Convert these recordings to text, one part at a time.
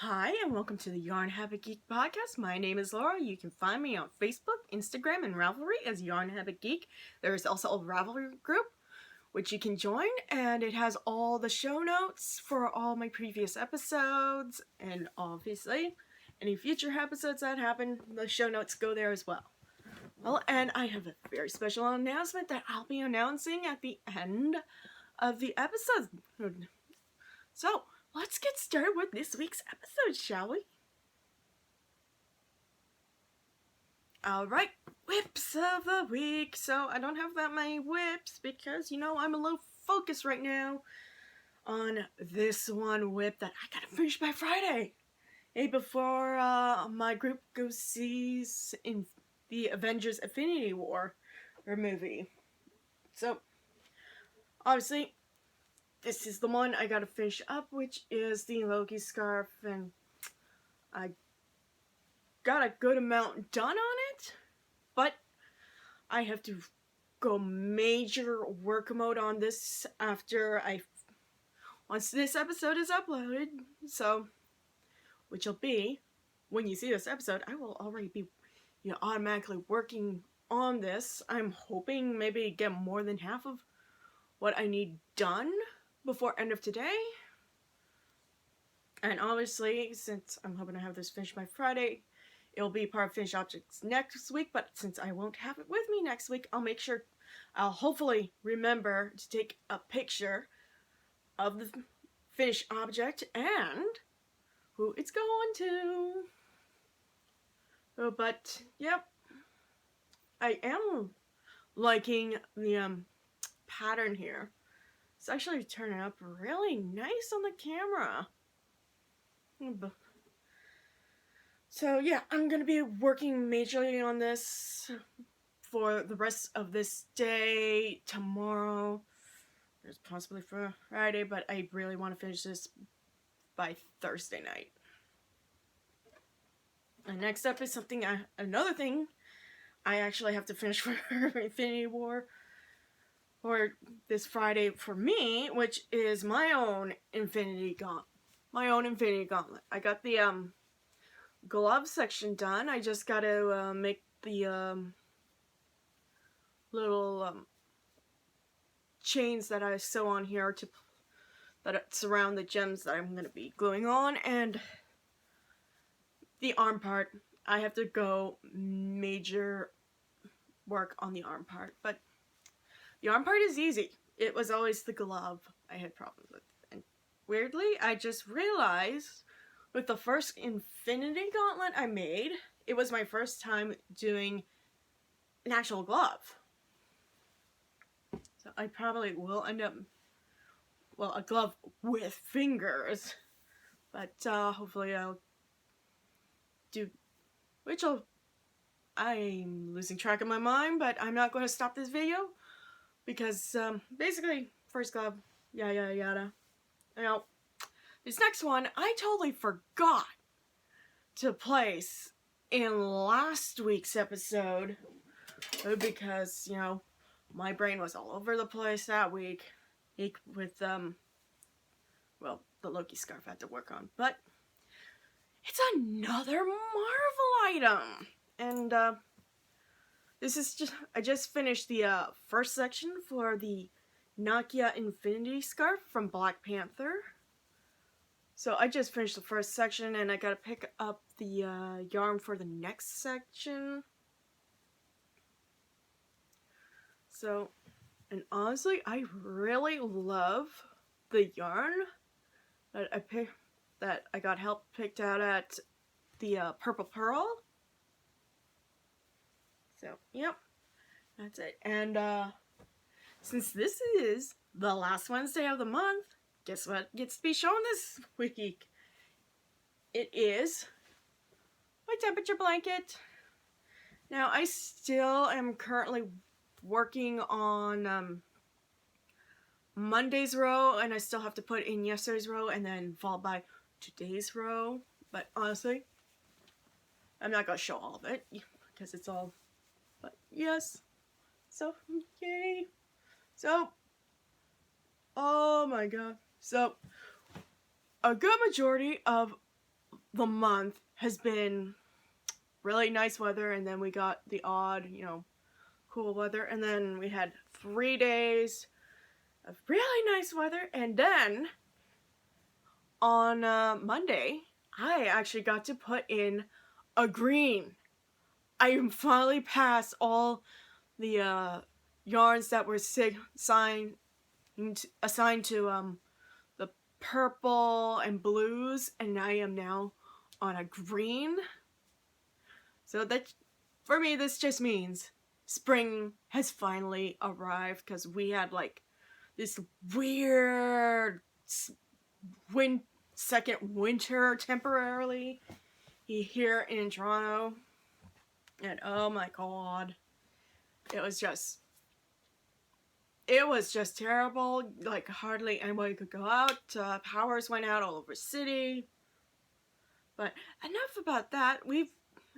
Hi, and welcome to the Yarn Habit Geek podcast. My name is Laura. You can find me on Facebook, Instagram, and Ravelry as Yarn Habit Geek. There is also a Ravelry group which you can join, and it has all the show notes for all my previous episodes, and obviously any future episodes that happen, the show notes go there as well. Well, and I have a very special announcement that I'll be announcing at the end of the episode. So, let's get started with this week's episode, shall we? Alright, whips of the week. So, I don't have that many whips because, I'm a little focused right now on this one whip that I gotta finish by Friday. Hey, before my group goes sees in the Avengers Infinity War movie. So, obviously, this is the one I gotta finish up, which is the Loki scarf, and I got a good amount done on it, but I have to go major work mode on this once this episode is uploaded, so, which will be, when you see this episode, I will already be, automatically working on this. I'm hoping maybe get more than half of what I need done before end of today. And obviously, since I'm hoping to have this finished by Friday, it'll be part of finished objects next week, but since I won't have it with me next week, I'll hopefully remember to take a picture of the finished object and who it's going to. But, yep, I am liking the pattern here. It's actually turning up really nice on the camera. So yeah, I'm going to be working majorly on this for the rest of this day, tomorrow, there's possibly for Friday, but I really want to finish this by Thursday night. And next up is another thing I actually have to finish for Infinity War or this Friday for me, which is my own Infinity Gauntlet. I got the glove section done. I just got to make the little chains that I sew on here that surround the gems that I'm going to be gluing on, and the arm part. I have to go major work on the arm part, but the arm part is easy. It was always the glove I had problems with. And weirdly, I just realized with the first Infinity Gauntlet I made, it was my first time doing an actual glove. So I probably will end up, a glove with fingers. But hopefully I'll do, I'm losing track of my mind, but I'm not going to stop this video. Because, basically, first glove, yada yada. Now, this next one, I totally forgot to place in last week's episode. Because, my brain was all over the place that week. With, the Loki scarf I had to work on. But, it's another Marvel item! And, I just finished the first section for the Nakia Infinity Scarf from Black Panther. So I just finished the first section and I gotta pick up the yarn for the next section. So, and honestly, I really love the yarn that I got help picked out at the Purple Pearl. So, yep, that's it. And since this is the last Wednesday of the month, guess what gets to be shown this week? It is my temperature blanket. Now, I still am currently working on Monday's row, and I still have to put in yesterday's row and then followed by today's row. But honestly, I'm not going to show all of it because it's all... But yes, so yay. So, oh my god. So, a good majority of the month has been really nice weather, and then we got the odd, cool weather, and then we had 3 days of really nice weather, and then on Monday, I actually got to put in a green. I am finally past all the yarns that were assigned to the purple and blues, and I am now on a green. So that, for me, this just means spring has finally arrived, because we had like this weird second winter temporarily here in Toronto, and oh my god, it was just terrible. Like, hardly anybody could go out. Powers went out all over the city. But enough about that.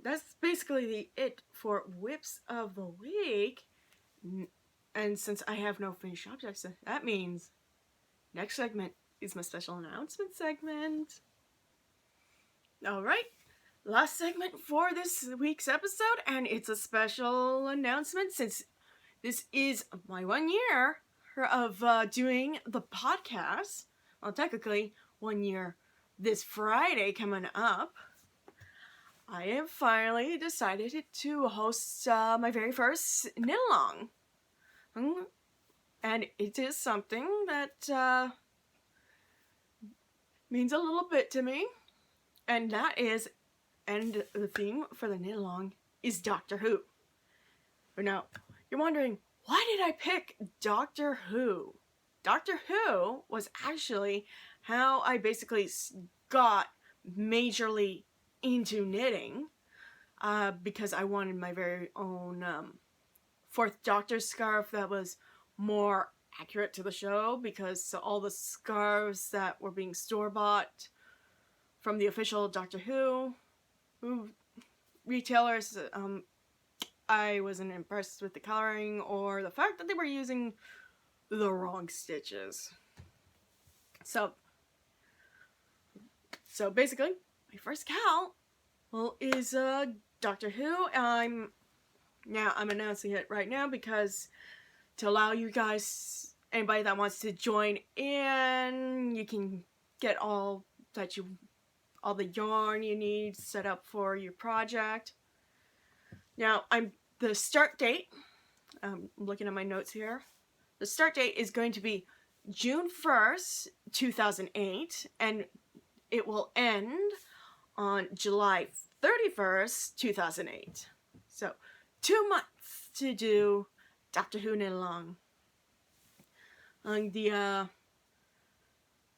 That's basically it for Whips of the Week. And since I have no finished objects, that means next segment is my special announcement segment. Alright, last segment for this week's episode, and it's a special announcement since this is my 1 year of doing the podcast. Well, technically 1 year this Friday coming up. I have finally decided to host my very first knit-along. And it is something that means a little bit to me. And the theme for the knit-along is Doctor Who. But now, you're wondering, why did I pick Doctor Who? Doctor Who was actually how I basically got majorly into knitting, because I wanted my very own Fourth Doctor scarf that was more accurate to the show, because all the scarves that were being store-bought from the official Doctor Who retailers, I wasn't impressed with the coloring or the fact that they were using the wrong stitches. So basically, my first cowl, is Doctor Who. I'm announcing it right now because to allow you guys, anybody that wants to join in, you can get all the yarn you need set up for your project. Now, the start date, I'm looking at my notes here. The start date is going to be June 1st, 2008, and it will end on July 31st, 2008. So, 2 months to do Doctor Who knit-along. I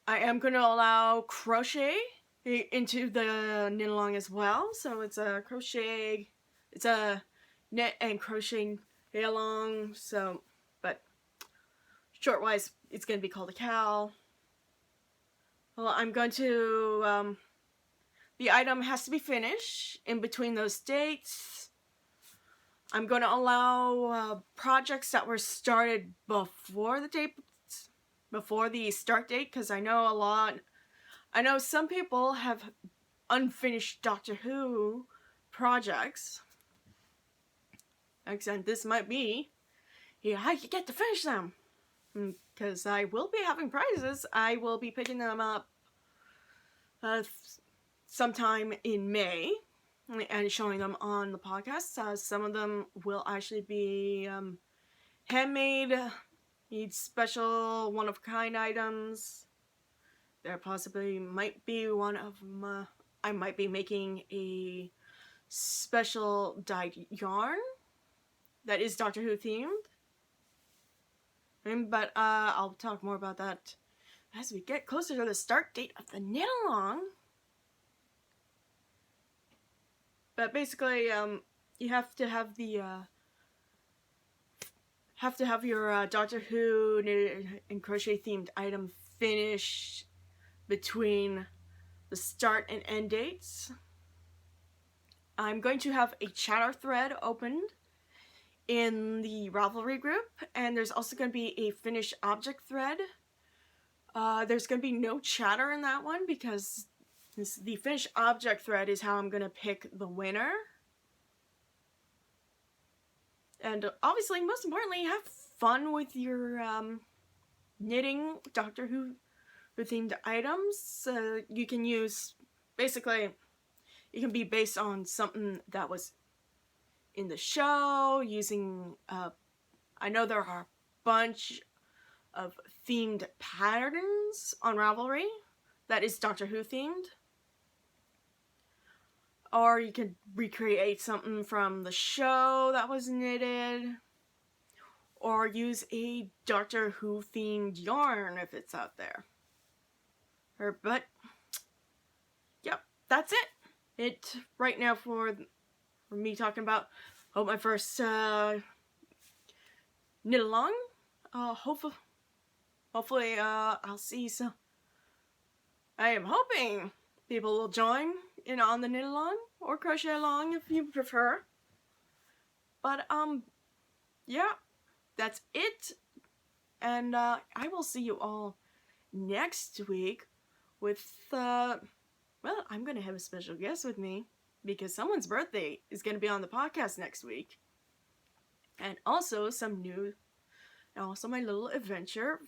am going to allow crochet into the knit-along as well. So it's a knit and crochet knit-along. So, but short-wise, it's going to be called a cowl. Well, I'm going to, the item has to be finished in between those dates. I'm going to allow projects that were started before the start date, because I know some people have unfinished Doctor Who projects. And this might be, I get to finish them. Because I will be having prizes. I will be picking them up sometime in May and showing them on the podcast. Some of them will actually be handmade, need special one-of-a-kind items. There possibly might be one of them. I might be making a special dyed yarn that is Doctor Who themed. But I'll talk more about that as we get closer to the start date of the knit-along. But basically, you have to have your Doctor Who knit and crochet themed item finished between the start and end dates. I'm going to have a chatter thread opened in the Ravelry group, and there's also going to be a finished object thread. There's going to be no chatter in that one because the finished object thread is how I'm gonna pick the winner. And obviously, most importantly, have fun with your knitting Doctor Who themed items. You can use, basically, it can be based on something that was in the show, using, I know there are a bunch of themed patterns on Ravelry that is Doctor Who themed. Or you could recreate something from the show that was knitted. Or use a Doctor Who themed yarn if it's out there. But, yep, that's it. It right now for me talking about my first knit along. Hopefully I'll see some. I am hoping people will join in on the knit along or crochet along if you prefer. But yeah, that's it. And I will see you all next week with well, I'm gonna have a special guest with me because someone's birthday is gonna be on the podcast next week. And also my little adventure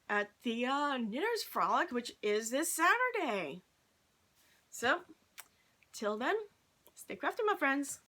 at the Knitters Frolic, which is this Saturday. So, till then, stay crafty, my friends.